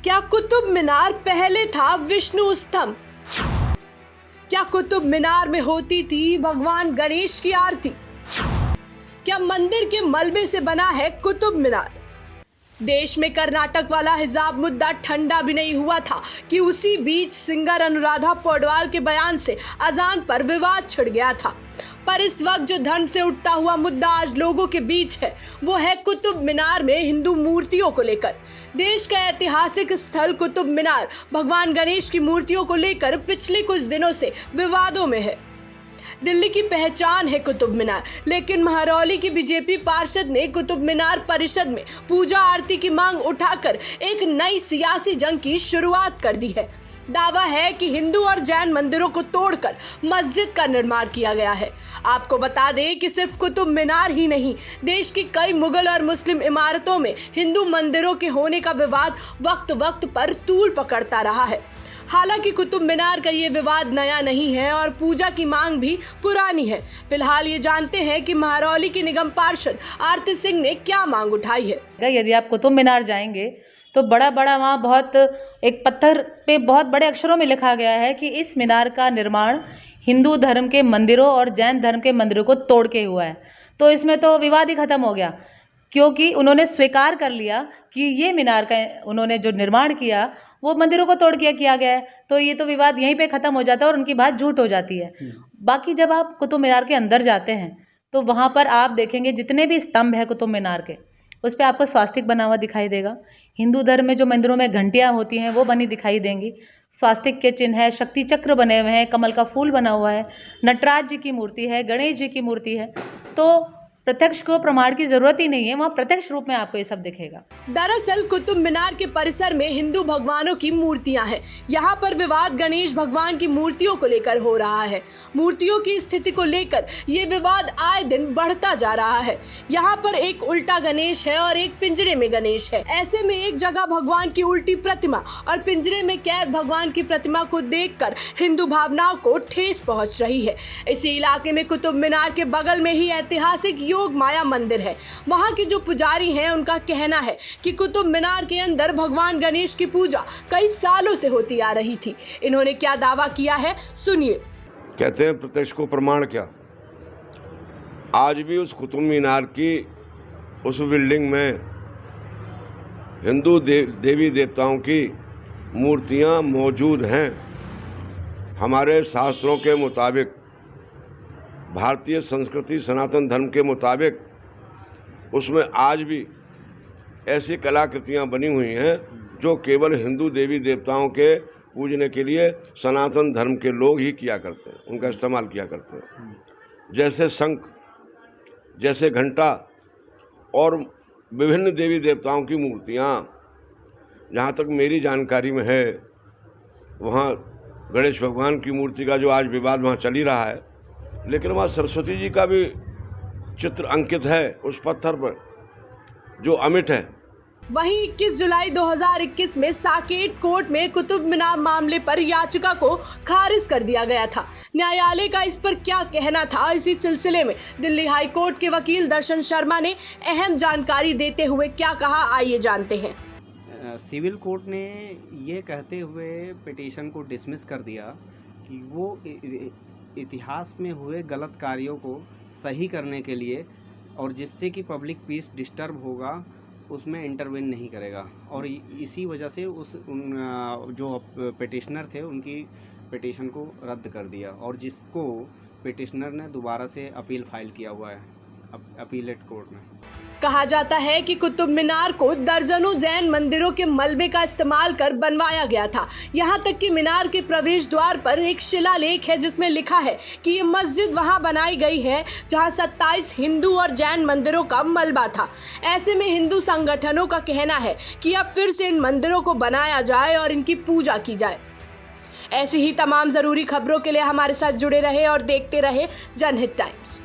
क्या कुतुब मीनार पहले था विष्णु स्तंभ? क्या कुतुब मीनार में होती थी भगवान गणेश की आरती? क्या मंदिर के मलबे से बना है कुतुब मीनार? देश में कर्नाटक वाला हिजाब मुद्दा ठंडा भी नहीं हुआ था कि उसी बीच सिंगर अनुराधा पौडवाल के बयान से अजान पर विवाद छिड़ गया था। पर इस वक्त जो धर्म से उठता हुआ मुद्दा आज लोगों के बीच है, वो है कुतुब मीनार में हिंदू मूर्तियों को लेकर। देश का ऐतिहासिक स्थल कुतुब मीनार भगवान गणेश की मूर्तियों को लेकर पिछले कुछ दिनों से विवादों में है। दिल्ली की पहचान है कुतुब मीनार, लेकिन महरौली की बीजेपी पार्षद ने कुतुब मीनार परिषद में पूजा आरती की मांग उठाकर एक नई सियासी जंग की शुरुआत कर दी है। दावा है कि हिंदू और जैन मंदिरों को तोड़कर मस्जिद का निर्माण किया गया है। आपको बता दें कि सिर्फ कुतुब मीनार ही नहीं, देश की कई मुगल और मुस्लिम इमारतों में हिंदू मंदिरों के होने का विवाद वक्त वक्त पर तूल पकड़ता रहा है। हालांकि कुतुब मीनार का ये विवाद नया नहीं है और पूजा की मांग भी पुरानी है। फिलहाल ये जानते हैं कि महरौली की निगम पार्षद आरती सिंह ने क्या मांग उठाई है। यदि आप कुतुब मीनार जाएंगे तो बड़ा वहाँ बहुत एक पत्थर पे बहुत बड़े अक्षरों में लिखा गया है कि इस मीनार का निर्माण हिंदू धर्म के मंदिरों और जैन धर्म के मंदिरों को तोड़ के हुआ है। तो इसमें तो विवाद ही खत्म हो गया, क्योंकि उन्होंने स्वीकार कर लिया कि ये मीनार का उन्होंने जो निर्माण किया वो मंदिरों को तोड़ के किया गया है। तो ये तो विवाद यहीं पे ख़त्म हो जाता है और उनकी बात झूठ हो जाती है। बाकी जब आप कुतुब मीनार के अंदर जाते हैं तो वहाँ पर आप देखेंगे जितने भी स्तंभ है कुतुब मीनार के, उस पर आपको स्वास्तिक बना हुआ दिखाई देगा। हिंदू धर्म में जो मंदिरों में घंटियाँ होती हैं वो बनी दिखाई देंगी। स्वास्तिक के चिन्ह है, शक्ति चक्र बने हुए हैं, कमल का फूल बना हुआ है, नटराज जी की मूर्ति है, गणेश जी की मूर्ति है। तो प्रत्यक्ष को प्रमाण की जरूरत ही नहीं है, वहाँ प्रत्यक्ष रूप में आपको ये सब दिखेगा। दरअसल कुतुब मीनार के परिसर में हिंदू भगवानों की मूर्तियां हैं। यहाँ पर विवाद गणेश भगवान की मूर्तियों को लेकर हो रहा है। मूर्तियों की स्थिति को लेकर ये विवाद आए दिन बढ़ता जा रहा है। यहाँ पर एक उल्टा गणेश है और एक पिंजरे में गणेश है। ऐसे में एक जगह भगवान की उल्टी प्रतिमा और पिंजरे में कैद भगवान की प्रतिमा को देखकर हिंदू भावनाओं को ठेस पहुँच रही है। इसी इलाके में कुतुब मीनार के बगल में ही ऐतिहासिक योग माया मंदिर है। वहाँ के जो पुजारी हैं उनका कहना है कि कुतुब मीनार के अंदर भगवान गणेश की पूजा कई सालों से होती आ रही थी। इन्होंने क्या दावा किया है, सुनिए। कहते हैं प्रत्यक्ष को प्रमाण क्या। आज भी उस कुतुब मीनार की उस बिल्डिंग में हिंदू देवी देवताओं की मूर्तियां मौजूद हैं। हमारे शास्त्रों के मुताबिक, भारतीय संस्कृति सनातन धर्म के मुताबिक उसमें आज भी ऐसी कलाकृतियां बनी हुई हैं जो केवल हिंदू देवी देवताओं के पूजने के लिए सनातन धर्म के लोग ही किया करते हैं, उनका इस्तेमाल किया करते हैं। जैसे शंख, जैसे घंटा और विभिन्न देवी देवताओं की मूर्तियां। जहाँ तक मेरी जानकारी में है, वहाँ गणेश भगवान की मूर्ति का जो आज विवाद वहाँ चल ही रहा है, लेकिन वहाँ सरस्वती जी का भी चित्र अंकित है उस पत्थर पर जो अमिट है। वहीं 21 जुलाई 2021 में साकेत कोर्ट में कुतुब मीनार मामले पर याचिका को खारिज कर दिया गया था। न्यायालय का इस पर क्या कहना था, इसी सिलसिले में दिल्ली हाई कोर्ट के वकील दर्शन शर्मा ने अहम जानकारी देते हुए क्या कहा, आइए जानते हैं। सिविल कोर्ट ने ये कहते हुए पिटीशन को डिसमिस कर दिया कि वो इतिहास में हुए गलत कार्यों को सही करने के लिए और जिससे कि पब्लिक पीस डिस्टर्ब होगा उसमें इंटरवेन नहीं करेगा। और इसी वजह से जो पिटिशनर थे उनकी पिटीशन को रद्द कर दिया और जिसको पिटिशनर ने दोबारा से अपील फाइल किया हुआ है अपीलेट कोर्ट में। कहा जाता है कि कुतुब मीनार को दर्जनों जैन मंदिरों के मलबे का इस्तेमाल कर बनवाया गया था। यहाँ तक कि मीनार के प्रवेश द्वार पर एक शिलालेख है जिसमें लिखा है कि ये मस्जिद वहाँ बनाई गई है जहाँ 27 हिंदू और जैन मंदिरों का मलबा था। ऐसे में हिंदू संगठनों का कहना है कि अब फिर से इन मंदिरों को बनाया जाए और इनकी पूजा की जाए। ऐसी ही तमाम जरूरी खबरों के लिए हमारे साथ जुड़े रहे और देखते रहे जनहित टाइम्स।